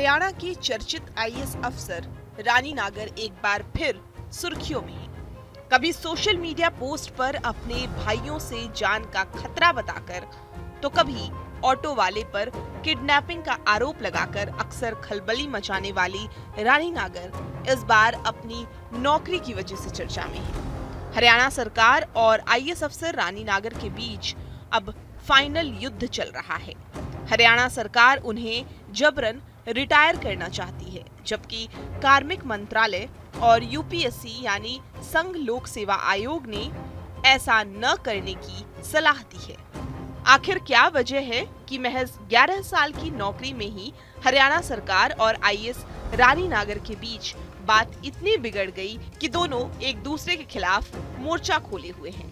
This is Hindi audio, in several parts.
हरियाणा की चर्चित आईएएस अफसर रानी नागर एक बार फिर सुर्खियों में हैं। कभी सोशल मीडिया पोस्ट पर अपने भाइयों से जान का खतरा बताकर, तो कभी ऑटो वाले पर किडनैपिंग का आरोप लगाकर अक्सर खलबली मचाने वाली रानी नागर इस बार अपनी नौकरी की वजह से चर्चा में है। हरियाणा सरकार और आईएएस अफसर रानी नागर के बीच अब फाइनल युद्ध चल रहा है। हरियाणा सरकार उन्हें जबरन रिटायर करना चाहती है, जबकि कार्मिक मंत्रालय और यूपीएससी यानी संघ लोक सेवा आयोग ने ऐसा न करने की सलाह दी है। आखिर क्या वजह है कि महज 11 साल की नौकरी में ही हरियाणा सरकार और आईएएस रानी नागर के बीच बात इतनी बिगड़ गई कि दोनों एक दूसरे के खिलाफ मोर्चा खोले हुए हैं।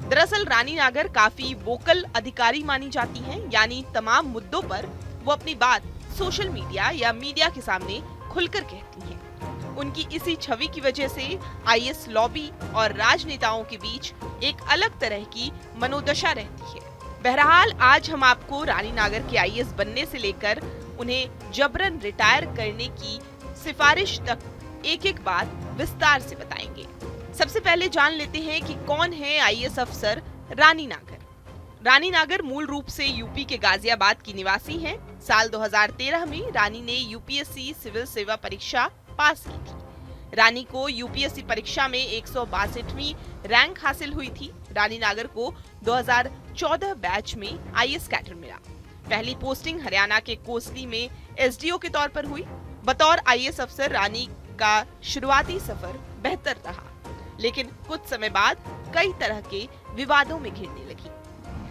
दरअसल रानी नागर काफी वोकल अधिकारी मानी जाती हैं, यानी तमाम मुद्दों पर वो अपनी बात सोशल मीडिया या मीडिया के सामने खुलकर कहती हैं। उनकी इसी छवि की वजह से आईएएस लॉबी और राजनेताओं के बीच एक अलग तरह की मनोदशा रहती है। बहरहाल आज हम आपको रानी नागर के आईएएस बनने से लेकर उन्हें जबरन रिटायर करने की सिफारिश तक एक एक बात विस्तार से बताएंगे। सबसे पहले जान लेते हैं कि कौन है आईएएस अफसर रानी नागर। रानी नागर मूल रूप से यूपी के गाजियाबाद की निवासी हैं। साल 2013 में रानी ने यूपीएससी सिविल सेवा परीक्षा पास की थी। रानी को यूपीएससी परीक्षा में 162वीं रैंक हासिल हुई थी। रानी नागर को 2014 बैच में आईएएस कैडर मिला। पहली पोस्टिंग हरियाणा के कोसली में एसडीओ के तौर पर हुई। बतौर आईएएस अफसर रानी का शुरुआती सफर बेहतर रहा, लेकिन कुछ समय बाद कई तरह के विवादों में घिरने लगी।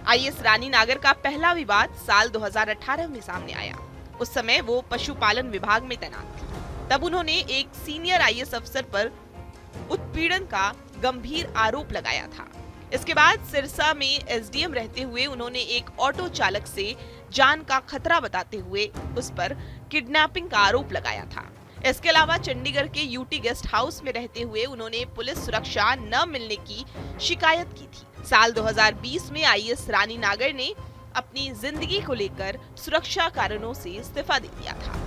आईएएस रानी नागर का पहला विवाद साल 2018 में सामने आया। उस समय वो पशुपालन विभाग में तैनात थी। तब उन्होंने एक सीनियर आईएएस अफसर पर उत्पीड़न का गंभीर आरोप लगाया था। इसके बाद सिरसा में एसडीएम रहते हुए उन्होंने एक ऑटो चालक से जान का खतरा बताते हुए उस पर किडनैपिंग का आरोप लगाया था। इसके अलावा चंडीगढ़ के यूटी गेस्ट हाउस में रहते हुए उन्होंने पुलिस सुरक्षा न मिलने की शिकायत की थी। साल 2020 में आईएएस रानी नागर ने अपनी जिंदगी को लेकर सुरक्षा कारणों से इस्तीफा दे दिया था।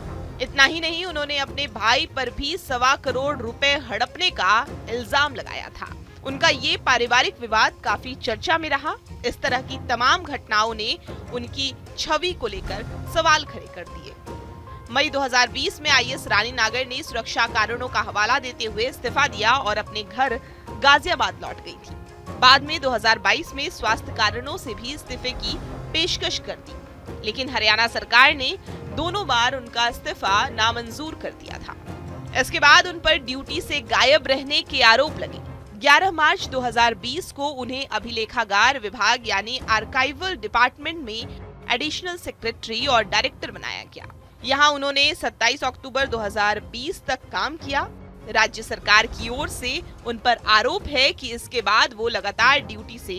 इतना ही नहीं, उन्होंने अपने भाई पर भी 1.25 करोड़ रुपए हड़पने का इल्जाम लगाया था। उनका ये पारिवारिक विवाद काफी चर्चा में रहा। इस तरह की तमाम घटनाओं ने उनकी छवि को लेकर सवाल खड़े कर दिए। मई 2020 में आईएएस रानी नागर ने सुरक्षा कारणों का हवाला देते हुए इस्तीफा दिया और अपने घर गाजियाबाद लौट गई थी। बाद में 2022 में स्वास्थ्य कारणों से भी इस्तीफे की पेशकश कर दी, लेकिन हरियाणा सरकार ने दोनों बार उनका इस्तीफा नामंजूर कर दिया था। इसके बाद उन पर ड्यूटी से गायब रहने के आरोप लगे। 11 मार्च 2020 को उन्हें अभिलेखागार विभाग यानी आर्काइवल डिपार्टमेंट में एडिशनल सेक्रेटरी और डायरेक्टर बनाया गया। यहाँ उन्होंने 27 अक्टूबर 2020 तक काम किया। राज्य सरकार की ओर से उन पर आरोप है कि इसके बाद वो लगातार ड्यूटी से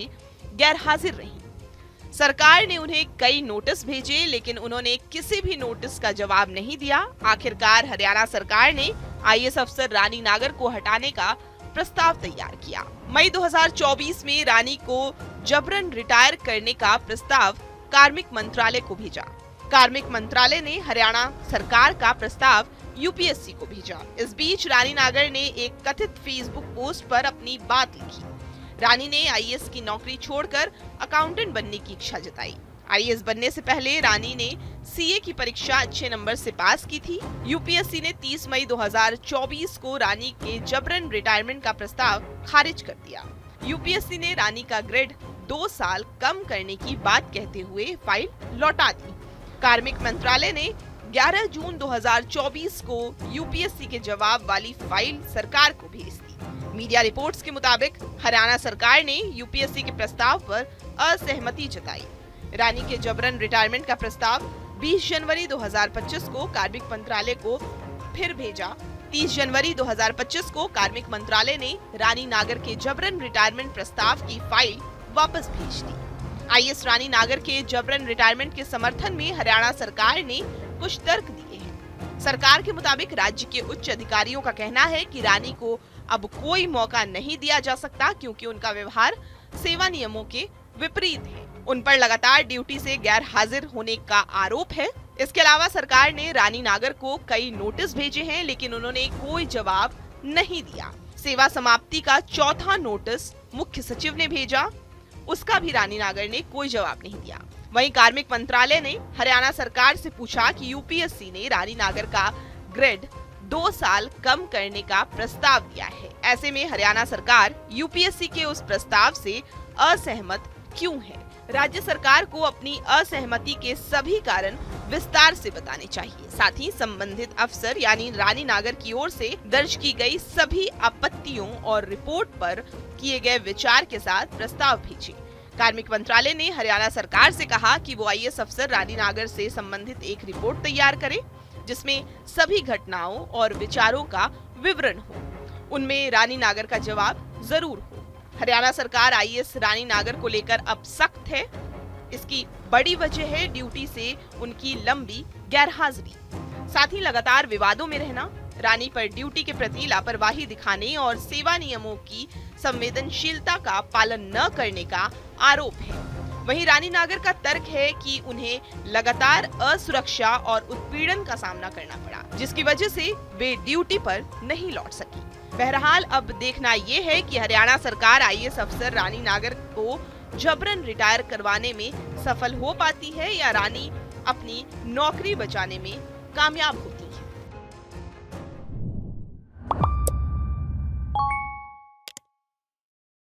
गैर हाजिर रही। सरकार ने उन्हें कई नोटिस भेजे, लेकिन उन्होंने किसी भी नोटिस का जवाब नहीं दिया। आखिरकार हरियाणा सरकार ने आईएएस अफसर रानी नागर को हटाने का प्रस्ताव तैयार किया। मई 2024 में रानी को जबरन रिटायर करने का प्रस्ताव कार्मिक मंत्रालय को भेजा। कार्मिक मंत्रालय ने हरियाणा सरकार का प्रस्ताव यूपीएससी को भेजा। इस बीच रानी नागर ने एक कथित फेसबुक पोस्ट पर अपनी बात लिखी। रानी ने आईएएस की नौकरी छोड़कर अकाउंटेंट बनने की इच्छा जताई। आईएएस बनने से पहले रानी ने सीए की परीक्षा अच्छे नंबर से पास की थी। यूपीएससी ने 30 मई 2024 को रानी के जबरन रिटायरमेंट का प्रस्ताव खारिज कर दिया। यूपीएससी ने रानी का ग्रेड 2 साल कम करने की बात कहते हुए फाइल लौटा दी। कार्मिक मंत्रालय ने 11 जून 2024 को यूपीएससी के जवाब वाली फाइल सरकार को भेज दी। मीडिया रिपोर्ट्स के मुताबिक हरियाणा सरकार ने यूपीएससी के प्रस्ताव पर असहमति जताई। रानी के जबरन रिटायरमेंट का प्रस्ताव 20 जनवरी 2025 को कार्मिक मंत्रालय को फिर भेजा। 30 जनवरी 2025 को कार्मिक मंत्रालय ने रानी नागर के जबरन रिटायरमेंट प्रस्ताव की फाइल वापस भेज दी। आईएएस रानी नागर के जबरन रिटायरमेंट के समर्थन में हरियाणा सरकार ने कुछ तर्क दिए हैं। सरकार के मुताबिक राज्य के उच्च अधिकारियों का कहना है कि रानी को अब कोई मौका नहीं दिया जा सकता, क्योंकि उनका व्यवहार सेवा नियमों के विपरीत है। उन पर लगातार ड्यूटी से गैर हाजिर होने का आरोप है। इसके अलावा सरकार ने रानी नागर को कई नोटिस भेजे हैं, लेकिन उन्होंने कोई जवाब नहीं दिया। सेवा समाप्ति का चौथा नोटिस मुख्य सचिव ने भेजा, उसका भी रानी नागर ने कोई जवाब नहीं दिया। वहीं कार्मिक मंत्रालय ने हरियाणा सरकार से पूछा कि यूपीएससी ने रानी नागर का ग्रेड 2 साल कम करने का प्रस्ताव दिया है। ऐसे में हरियाणा सरकार यूपीएससी के उस प्रस्ताव से असहमत क्यों है? राज्य सरकार को अपनी असहमति के सभी कारण विस्तार से बताने चाहिए। साथ ही संबंधित अफसर यानी रानी नागर की ओर से दर्ज की गई सभी आपत्तियों और रिपोर्ट पर किए गए विचार के साथ प्रस्ताव भेजे। कार्मिक मंत्रालय ने हरियाणा सरकार से कहा कि वो आईएएस अफसर रानी नागर से संबंधित एक रिपोर्ट तैयार करे, जिसमें सभी घटनाओं और विचारों का विवरण हो। उनमें रानी नागर का जवाब जरूर हो। हरियाणा सरकार आईएएस रानी नागर को लेकर अब सख्त है। इसकी बड़ी वजह है ड्यूटी से उनकी लंबी गैरहाजिरी, साथ ही लगातार विवादों में रहना, रानी पर ड्यूटी के प्रति लापरवाही दिखाने और सेवा नियमों की संवेदनशीलता का पालन न करने का आरोप है। वहीं रानी नागर का तर्क है कि उन्हें लगातार असुरक्षा और उत्पीड़न का सामना करना पड़ा, जिसकी वजह से वे ड्यूटी पर नहीं लौट सकी। बहरहाल अब देखना ये है कि हरियाणा सरकार आईएएस अफसर रानी नागर को जबरन रिटायर करवाने में सफल हो पाती है या रानी अपनी नौकरी बचाने में कामयाब होती है।